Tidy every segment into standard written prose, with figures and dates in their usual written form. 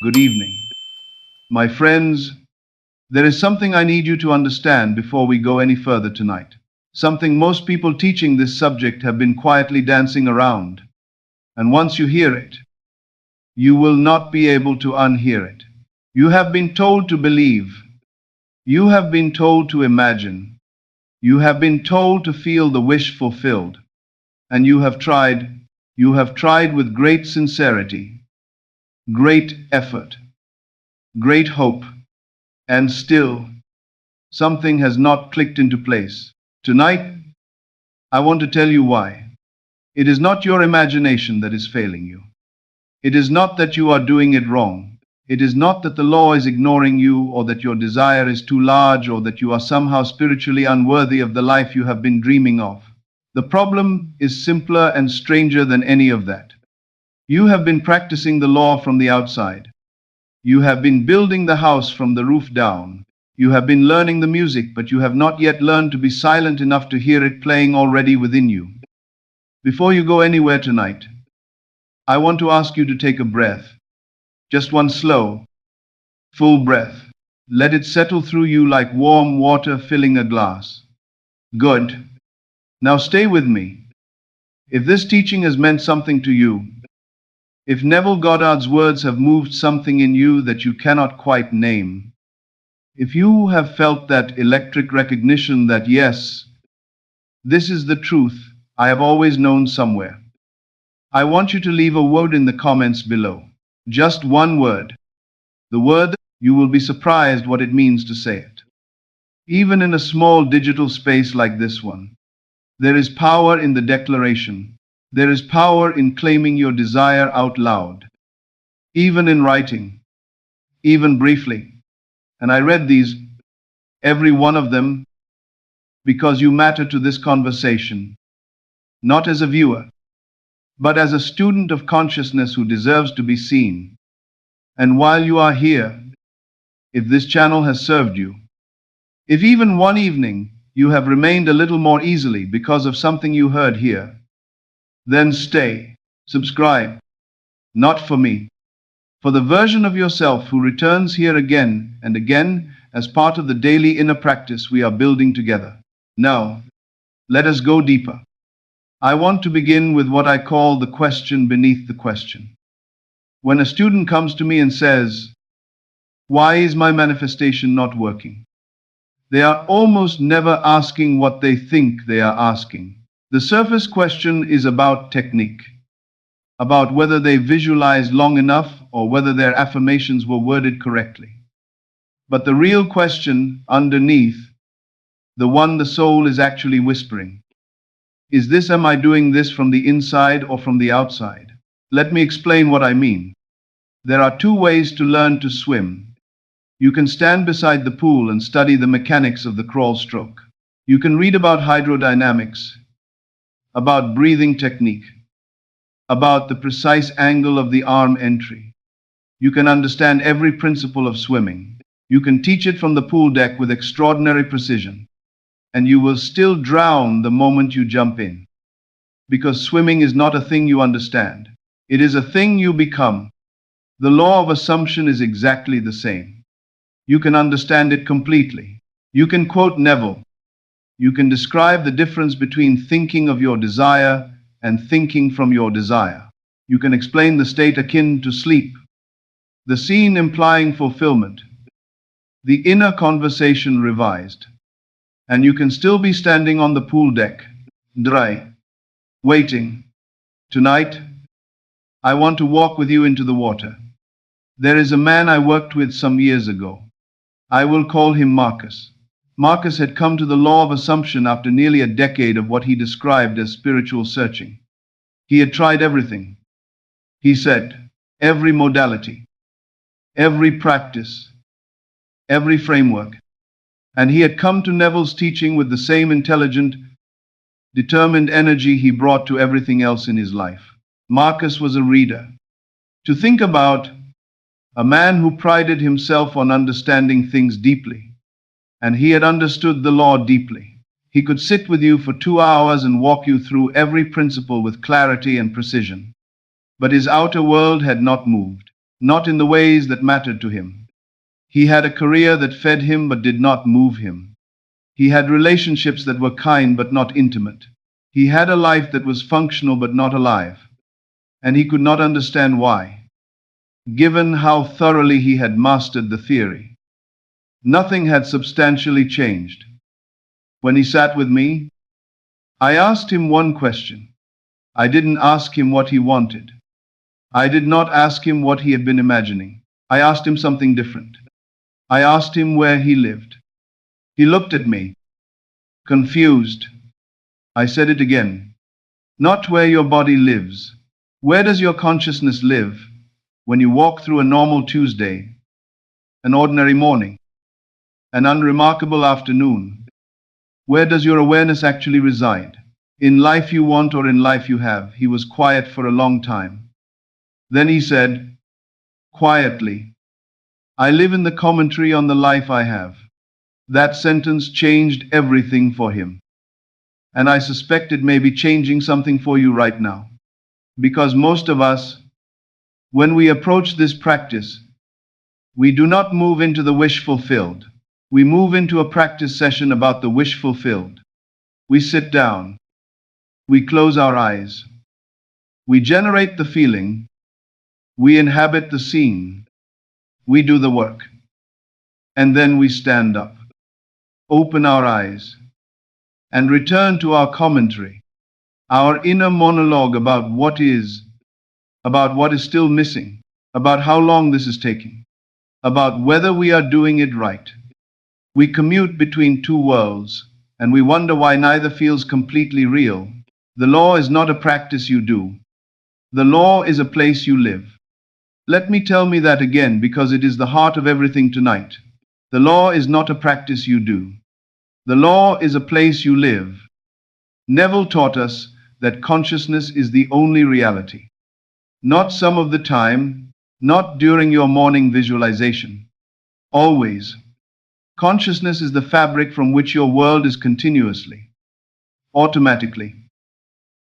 Good evening. My friends, there is something I need you to understand before we go any further tonight. Something most people teaching this subject have been quietly dancing around. And once you hear it, you will not be able to unhear it. You have been told to believe. You have been told to imagine. You have been told to feel the wish fulfilled. And you have tried. You have tried with great sincerity, great effort, great hope, and still something has not clicked into place. Tonight, I want to tell you why. It is not your imagination that is failing you. It is not that you are doing it wrong. It is not that the law is ignoring you, or that your desire is too large, or that you are somehow spiritually unworthy of the life you have been dreaming of. The problem is simpler and stranger than any of that. You have been practicing the law from the outside. You have been building the house from the roof down. You have been learning the music, but you have not yet learned to be silent enough to hear it playing already within you. Before you go anywhere tonight, I want to ask you to take a breath. Just one slow, full breath. Let it settle through you like warm water filling a glass. Good. Now stay with me. If this teaching has meant something to you, if Neville Goddard's words have moved something in you that you cannot quite name, if you have felt that electric recognition that yes, this is the truth I have always known somewhere, I want you to leave a word in the comments below. Just one word. The word, you will be surprised what it means to say it. Even in a small digital space like this one, there is power in the declaration. There is power in claiming your desire out loud. Even in writing, even briefly. And I read these, every one of them, because you matter to this conversation, not as a viewer, but as a student of consciousness who deserves to be seen. And while you are here, if this channel has served you, if even one evening you have remained a little more easily because of something you heard here, then stay, subscribe, not for me, for the version of yourself who returns here again and again as part of the daily inner practice we are building together. Now, let us go deeper. I want to begin with what I call the question beneath the question. When a student comes to me and says, "Why is my manifestation not working?" they are almost never asking what they think they are asking. The surface question is about technique, about whether they visualized long enough or whether their affirmations were worded correctly. But the real question underneath, the one the soul is actually whispering, is this: am I doing this from the inside or from the outside? Let me explain what I mean. There are two ways to learn to swim. You can stand beside the pool and study the mechanics of the crawl stroke. You can read about hydrodynamics, about breathing technique, about the precise angle of the arm entry. You can understand every principle of swimming. You can teach it from the pool deck with extraordinary precision. And you will still drown the moment you jump in. Because swimming is not a thing you understand. It is a thing you become. The law of assumption is exactly the same. You can understand it completely. You can quote Neville. You can describe the difference between thinking of your desire and thinking from your desire. You can explain the state akin to sleep, the scene implying fulfillment, the inner conversation revised. And you can still be standing on the pool deck, dry, waiting. Tonight, I want to walk with you into the water. There is a man I worked with some years ago. I will call him Marcus. Marcus had come to the law of assumption after nearly a decade of what he described as spiritual searching. He had tried everything. He said, every modality, every practice, every framework. And he had come to Neville's teaching with the same intelligent, determined energy he brought to everything else in his life. Marcus was a reader. To think about, a man who prided himself on understanding things deeply. And he had understood the law deeply. He could sit with you for 2 hours and walk you through every principle with clarity and precision. But his outer world had not moved. not in the ways that mattered to him. He had a career that fed him but did not move him. He had relationships that were kind but not intimate. He had a life that was functional but not alive. And he could not understand why, given how thoroughly he had mastered the theory. Nothing had substantially changed. When he sat with me, I asked him one question. I didn't ask him what he wanted. I did not ask him what he had been imagining. I asked him something different. I asked him where he lived. He looked at me, confused. I said it again. Not where your body lives. Where does your consciousness live when you walk through a normal Tuesday, an ordinary morning, an unremarkable afternoon? Where does your awareness actually reside? In life you want or in life you have? He was quiet for a long time. Then he said, quietly, I live in the commentary on the life I have. That sentence changed everything for him. And I suspect it may be changing something for you right now. Because most of us, when we approach this practice, we do not move into the wish fulfilled. We move into a practice session about the wish fulfilled. We sit down. We close our eyes. We generate the feeling. We inhabit the scene. We do the work. And then we stand up, open our eyes, and return to our commentary, our inner monologue about what is still missing, about how long this is taking, about whether we are doing it right. We commute between two worlds, and we wonder why neither feels completely real. The law is not a practice you do. The law is a place you live. Let me tell me that again because it is the heart of everything tonight. The law is not a practice you do. The law is a place you live. Neville taught us that consciousness is the only reality. Not some of the time, not during your morning visualization. Always. Consciousness is the fabric from which your world is continuously, automatically,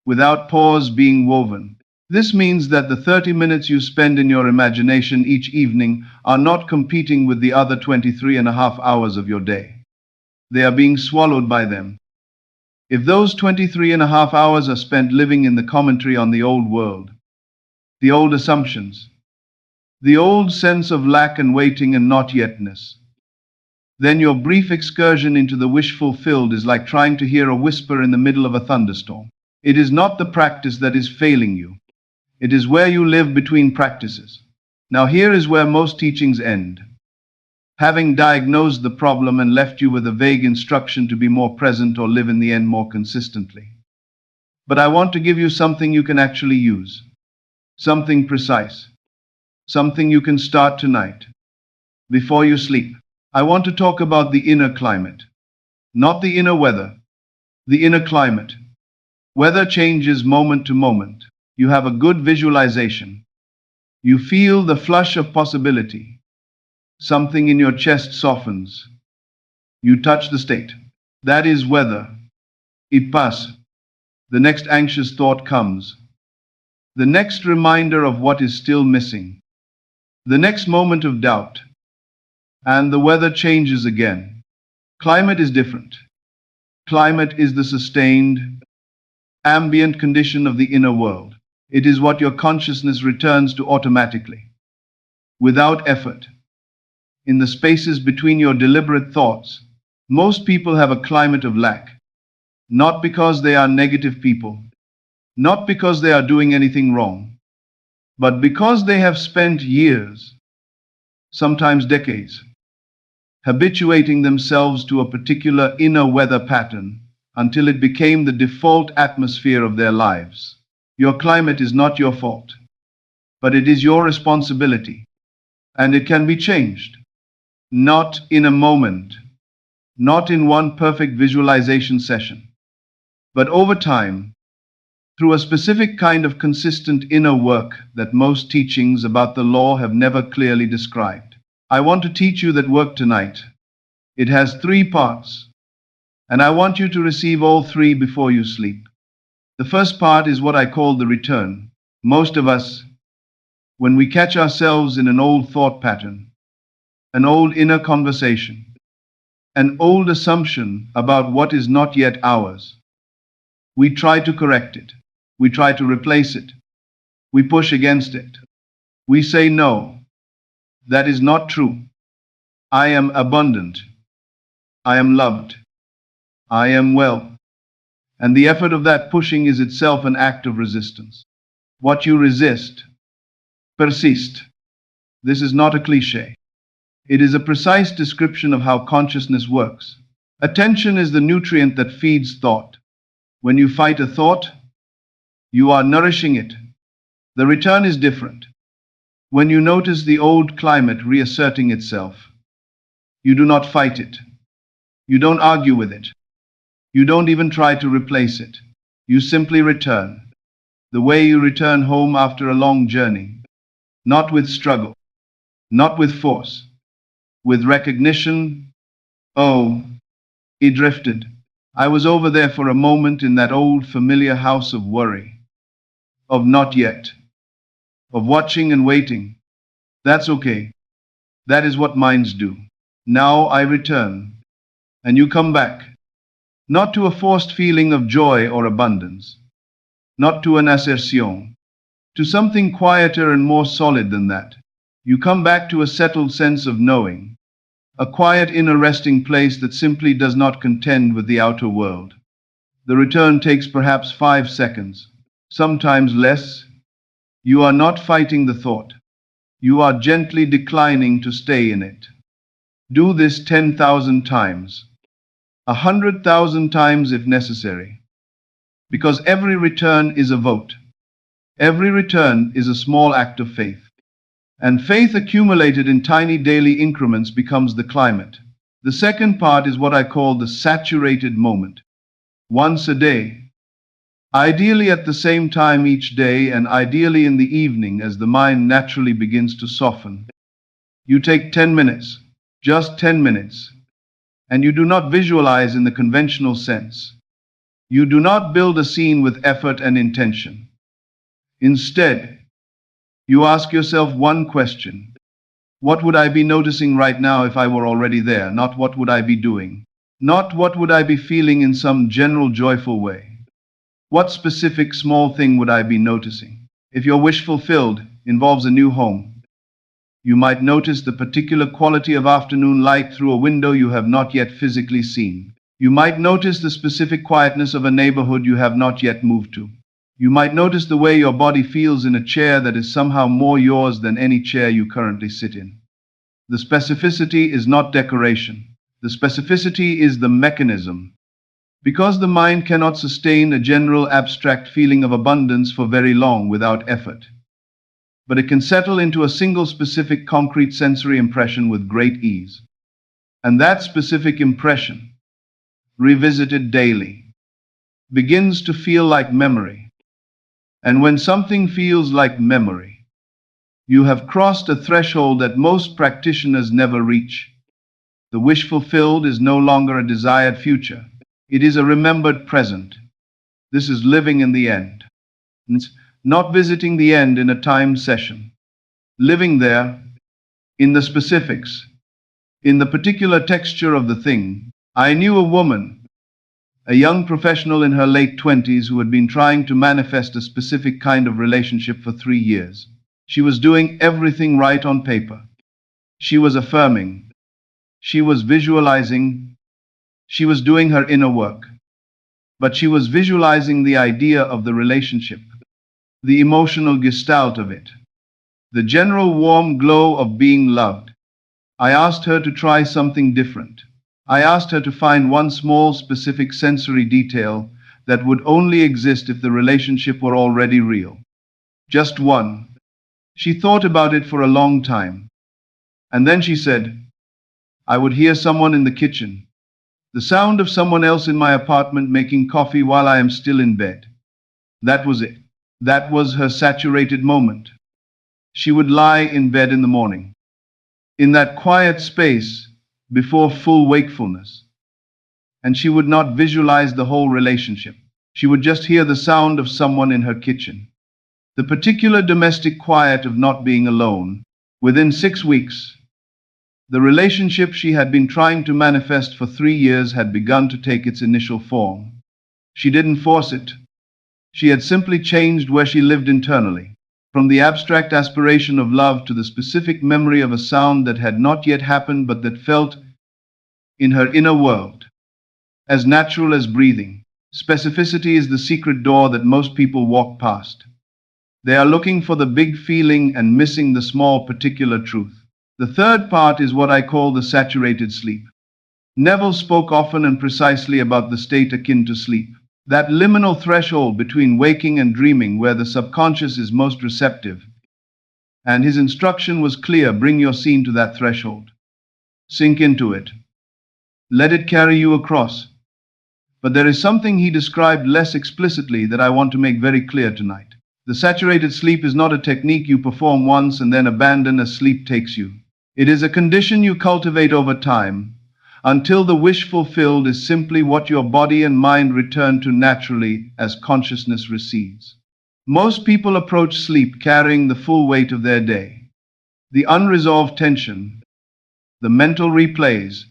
without pause being woven. This means that the 30 minutes you spend in your imagination each evening are not competing with the other 23.5 hours of your day. They are being swallowed by them. If those 23.5 hours are spent living in the commentary on the old world, the old assumptions, the old sense of lack and waiting and not yetness, then your brief excursion into the wish fulfilled is like trying to hear a whisper in the middle of a thunderstorm. It is not the practice that is failing you. It is where you live between practices. Now here is where most teachings end. Having diagnosed the problem and left you with a vague instruction to be more present or live in the end more consistently. But I want to give you something you can actually use. Something precise. Something you can start tonight. Before you sleep. I want to talk about the inner climate. Not the inner weather. The inner climate. Weather changes moment to moment. You have a good visualization. You feel the flush of possibility. Something in your chest softens. You touch the state. That is weather. It passes. The next anxious thought comes. The next reminder of what is still missing. The next moment of doubt. And the weather changes again. Climate is different. Climate is the sustained, ambient condition of the inner world. It is what your consciousness returns to automatically, without effort. In the spaces between your deliberate thoughts, most people have a climate of lack. Not because they are negative people, not because they are doing anything wrong, but because they have spent years, sometimes decades, habituating themselves to a particular inner weather pattern until it became the default atmosphere of their lives. Your climate is not your fault, but it is your responsibility, and it can be changed. Not in a moment, not in one perfect visualization session, but over time, through a specific kind of consistent inner work that most teachings about the law have never clearly described. I want to teach you that work tonight. It has 3 parts, and I want you to receive all 3 before you sleep. The first part is what I call the return. Most of us, When we catch ourselves in an old thought pattern, an old inner conversation, an old assumption about what is not yet ours, we try to correct it. We try to replace it. We push against it. We say, no, that is not true. I am abundant. I am loved. I am well. And the effort of that pushing is itself an act of resistance. What you resist, persist. This is not a cliché. It is a precise description of how consciousness works. Attention is the nutrient that feeds thought. When you fight a thought, you are nourishing it. The return is different. When you notice the old climate reasserting itself, you do not fight it. You don't argue with it. You don't even try to replace it. You simply return. The way you return home after a long journey. Not with struggle. Not with force. With recognition. Oh, he drifted. I was over there for a moment in that old familiar house of worry. Of not yet. Of watching and waiting. That's okay. That is what minds do. Now I return. And you come back. Not to a forced feeling of joy or abundance. Not to an assertion. To something quieter and more solid than that. You come back to a settled sense of knowing. A quiet inner resting place that simply does not contend with the outer world. The return takes perhaps 5 seconds. Sometimes less. You are not fighting the thought. You are gently declining to stay in it. Do this 10,000 times. 100,000 times if necessary. Because every return is a vote. Every return is a small act of faith. And faith accumulated in tiny daily increments becomes the climate. The second part is what I call the saturated moment. Once a day. Ideally at the same time each day, and ideally in the evening as the mind naturally begins to soften. You take 10 minutes, just 10 minutes, and you do not visualize in the conventional sense. You do not build a scene with effort and intention. Instead, you ask yourself one question. What would I be noticing right now if I were already there? Not what would I be doing? Not what would I be feeling in some general joyful way? What specific small thing would I be noticing? If your wish fulfilled involves a new home, you might notice the particular quality of afternoon light through a window you have not yet physically seen. You might notice the specific quietness of a neighborhood you have not yet moved to. You might notice the way your body feels in a chair that is somehow more yours than any chair you currently sit in. The specificity is not decoration. The specificity is the mechanism. Because the mind cannot sustain a general abstract feeling of abundance for very long without effort. But it can settle into a single specific concrete sensory impression with great ease. And that specific impression, revisited daily, begins to feel like memory. And when something feels like memory, you have crossed a threshold that most practitioners never reach. The wish fulfilled is no longer a desired future. It is a remembered present. This is living in the end. It's not visiting the end in a timed session. Living there, in the specifics, in the particular texture of the thing. I knew a woman, a young professional in her late 20s who had been trying to manifest a specific kind of relationship for 3 years. She was doing everything right on paper. She was affirming. She was visualizing. She was doing her inner work. But she was visualizing the idea of the relationship, the emotional gestalt of it, the general warm glow of being loved. I asked her to try something different. I asked her to find one small specific sensory detail that would only exist if the relationship were already real. Just one. She thought about it for a long time. And then she said, I would hear someone in the kitchen, the sound of someone else in my apartment making coffee while I am still in bed. That was it. That was her saturated moment. She would lie in bed in the morning, in that quiet space, before full wakefulness. And she would not visualize the whole relationship. She would just hear the sound of someone in her kitchen. The particular domestic quiet of not being alone. Within 6 weeks, the relationship she had been trying to manifest for 3 years had begun to take its initial form. She didn't force it. She had simply changed where she lived internally, from the abstract aspiration of love to the specific memory of a sound that had not yet happened but that felt in her inner world as natural as breathing. Specificity is the secret door that most people walk past. They are looking for the big feeling and missing the small particular truth. The third part is what I call the saturated sleep. Neville spoke often and precisely about the state akin to sleep, that liminal threshold between waking and dreaming where the subconscious is most receptive. And his instruction was clear: bring your scene to that threshold. Sink into it. Let it carry you across. But there is something he described less explicitly that I want to make very clear tonight. The saturated sleep is not a technique you perform once and then abandon as sleep takes you. It is a condition you cultivate over time, until the wish fulfilled is simply what your body and mind return to naturally as consciousness recedes. Most people approach sleep carrying the full weight of their day. The unresolved tension, the mental replays,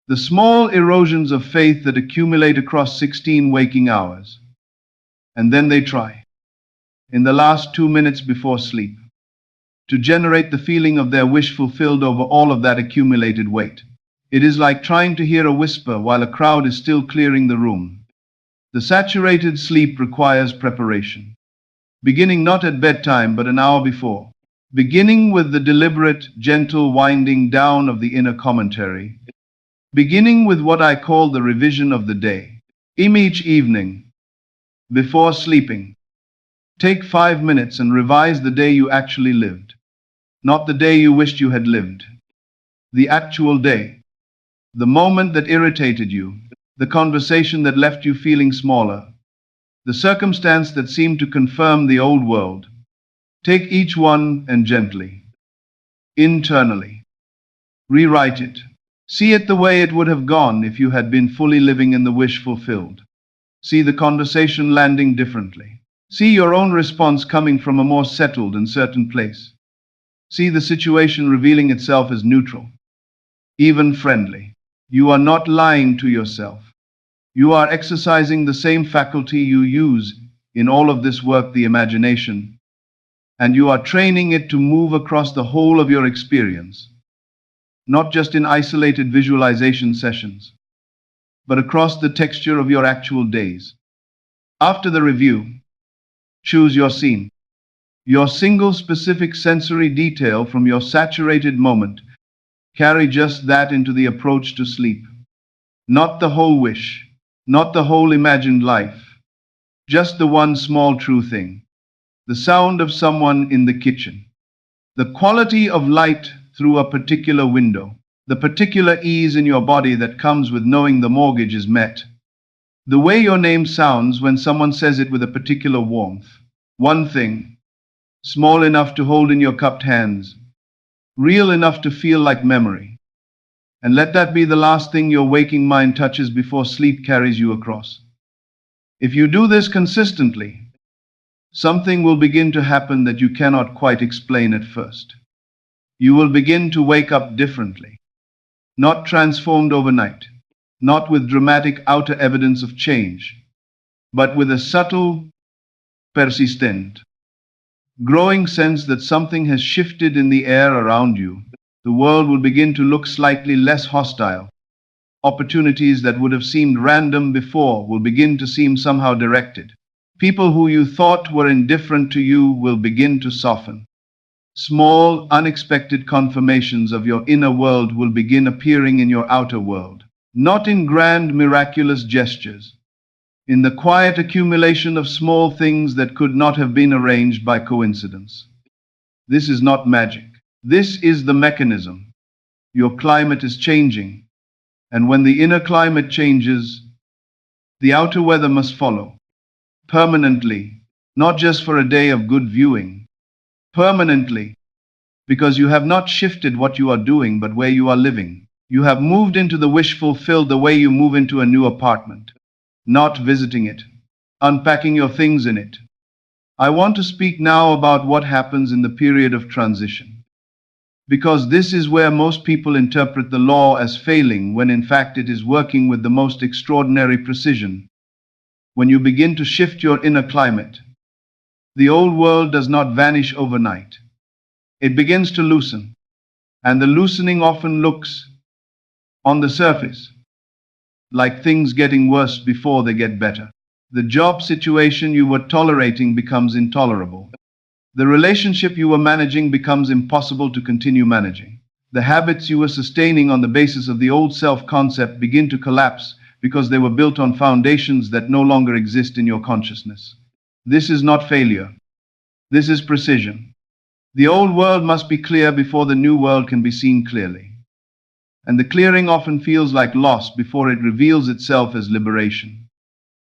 the small erosions of faith that accumulate across 16 waking hours. And then they try, in the last 2 minutes before sleep, to generate the feeling of their wish fulfilled over all of that accumulated weight. It is like trying to hear a whisper while a crowd is still clearing the room. The saturated sleep requires preparation, beginning not at bedtime but an hour before, beginning with the deliberate, gentle winding down of the inner commentary, beginning with what I call the revision of the day. Each evening, before sleeping, take 5 minutes and revise the day you actually lived. Not the day you wished you had lived. The actual day. The moment that irritated you. The conversation that left you feeling smaller. The circumstance that seemed to confirm the old world. Take each one and gently, internally, rewrite it. See it the way it would have gone if you had been fully living in the wish fulfilled. See the conversation landing differently. See your own response coming from a more settled and certain place. See the situation revealing itself as neutral, even friendly. You are not lying to yourself. You are exercising the same faculty you use in all of this work, the imagination, and you are training it to move across the whole of your experience, not just in isolated visualization sessions, but across the texture of your actual days. After the review, choose your scene, your single specific sensory detail from your saturated moment. Carry just that into the approach to sleep. Not the whole wish, not the whole imagined life, just the one small true thing. The sound of someone in the kitchen, the quality of light through a particular window, the particular ease in your body that comes with knowing the mortgage is met, the way your name sounds when someone says it with a particular warmth. One thing, small enough to hold in your cupped hands, real enough to feel like memory. And let that be the last thing your waking mind touches before sleep carries you across. If you do this consistently, something will begin to happen that you cannot quite explain at first. You will begin to wake up differently, not transformed overnight, not with dramatic outer evidence of change, but with a subtle, persistent, growing sense that something has shifted in the air around you. The world will begin to look slightly less hostile. Opportunities that would have seemed random before will begin to seem somehow directed. People who you thought were indifferent to you will begin to soften. Small, unexpected confirmations of your inner world will begin appearing in your outer world, not in grand, miraculous gestures, in the quiet accumulation of small things that could not have been arranged by coincidence. This is not magic. This is the mechanism. Your climate is changing, and when the inner climate changes, the outer weather must follow. Permanently, not just for a day of good viewing. Permanently, because you have not shifted what you are doing but where you are living. You have moved into the wish fulfilled the way you move into a new apartment. Not visiting it, unpacking your things in it, I want to speak now about what happens in the period of transition, because this is where most people interpret the law as failing when in fact it is working with the most extraordinary precision. When you begin to shift your inner climate, the old world does not vanish overnight. It begins to loosen, and the loosening often looks, on the surface, like things getting worse before they get better. The job situation you were tolerating becomes intolerable. The relationship you were managing becomes impossible to continue managing. The habits you were sustaining on the basis of the old self-concept begin to collapse because they were built on foundations that no longer exist in your consciousness. This is not failure. This is precision. The old world must be clear before the new world can be seen clearly. And the clearing often feels like loss before it reveals itself as liberation.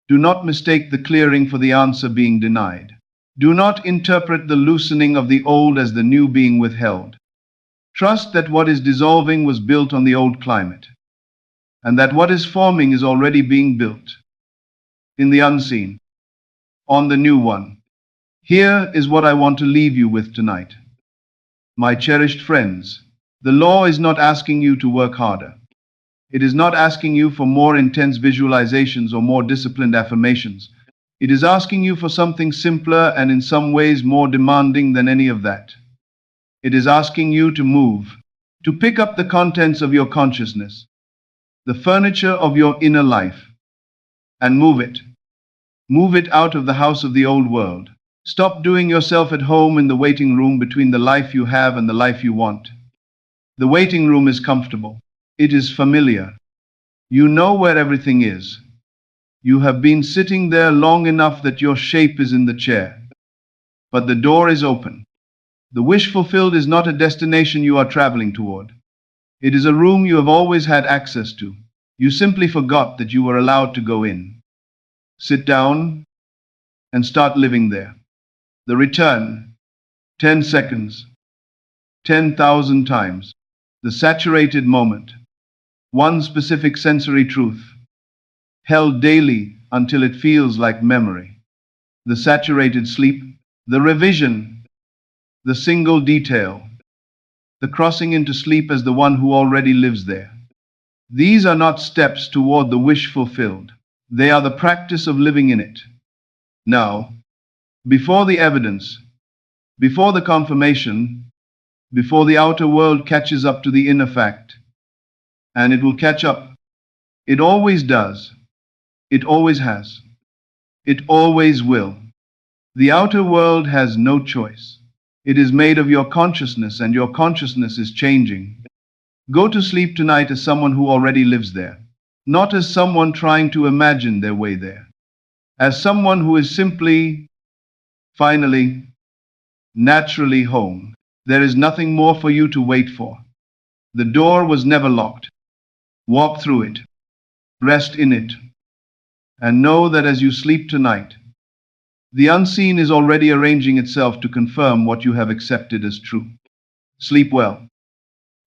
Do not mistake the clearing for the answer being denied. Do not interpret the loosening of the old as the new being withheld. Trust that what is dissolving was built on the old climate, and that what is forming is already being built in the unseen, on the new one. Here is what I want to leave you with tonight. My cherished friends, the law is not asking you to work harder. It is not asking you for more intense visualizations or more disciplined affirmations. It is asking you for something simpler and in some ways more demanding than any of that. It is asking you to move, to pick up the contents of your consciousness, the furniture of your inner life, and move it. Move it out of the house of the old world. Stop doing yourself at home in the waiting room between the life you have and the life you want. The waiting room is comfortable. It is familiar. You know where everything is. You have been sitting there long enough that your shape is in the chair. But the door is open. The wish fulfilled is not a destination you are traveling toward. It is a room you have always had access to. You simply forgot that you were allowed to go in. Sit down and start living there. The return, 10 seconds, 10,000 times. The saturated moment, one specific sensory truth, held daily until it feels like memory. The saturated sleep, the revision, the single detail, the crossing into sleep as the one who already lives there. These are not steps toward the wish fulfilled. They are the practice of living in it. Now, before the evidence, before the confirmation, before the outer world catches up to the inner fact, and it will catch up. It always does. It always has. It always will. The outer world has no choice. It is made of your consciousness, and your consciousness is changing. Go to sleep tonight as someone who already lives there, not as someone trying to imagine their way there, as someone who is simply, finally, naturally home. There is nothing more for you to wait for. The door was never locked. Walk through it. Rest in it. And know that as you sleep tonight, the unseen is already arranging itself to confirm what you have accepted as true. Sleep well.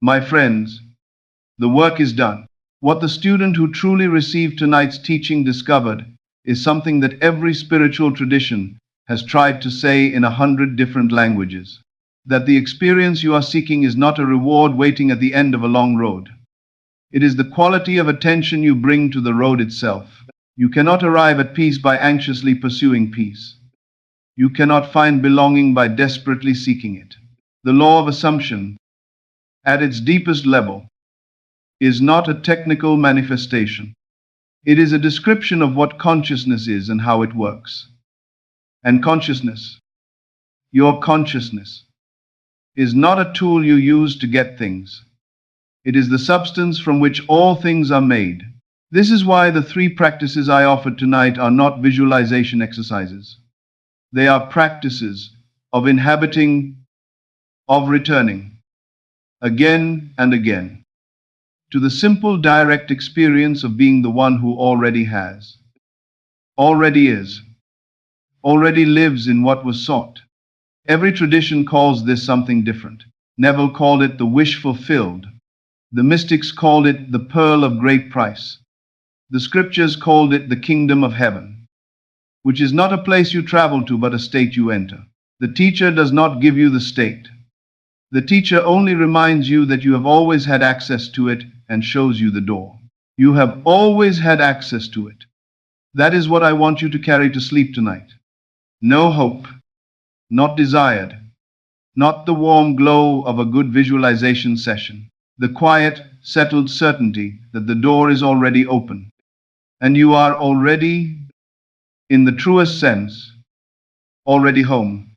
My friends, the work is done. What the student who truly received tonight's teaching discovered is something that every spiritual tradition has tried to say in 100 different languages. That the experience you are seeking is not a reward waiting at the end of a long road. It is the quality of attention you bring to the road itself. You cannot arrive at peace by anxiously pursuing peace. You cannot find belonging by desperately seeking it. The law of assumption, at its deepest level, is not a technical manifestation. It is a description of what consciousness is and how it works. And consciousness, your consciousness, is not a tool you use to get things. It is the substance from which all things are made. This is why the 3 practices I offered tonight are not visualization exercises. They are practices of inhabiting, of returning, again and again, to the simple direct experience of being the one who already has, already is, already lives in what was sought. Every tradition calls this something different. Neville called it the wish fulfilled. The mystics called it the pearl of great price. The scriptures called it the kingdom of heaven. which is not a place you travel to but a state you enter. The teacher does not give you the state. The teacher only reminds you that you have always had access to it and shows you the door. You have always had access to it. That is what I want you to carry to sleep tonight. No hope, not desired, not the warm glow of a good visualization session. The quiet, settled certainty that the door is already open. And you are already, in the truest sense, already home.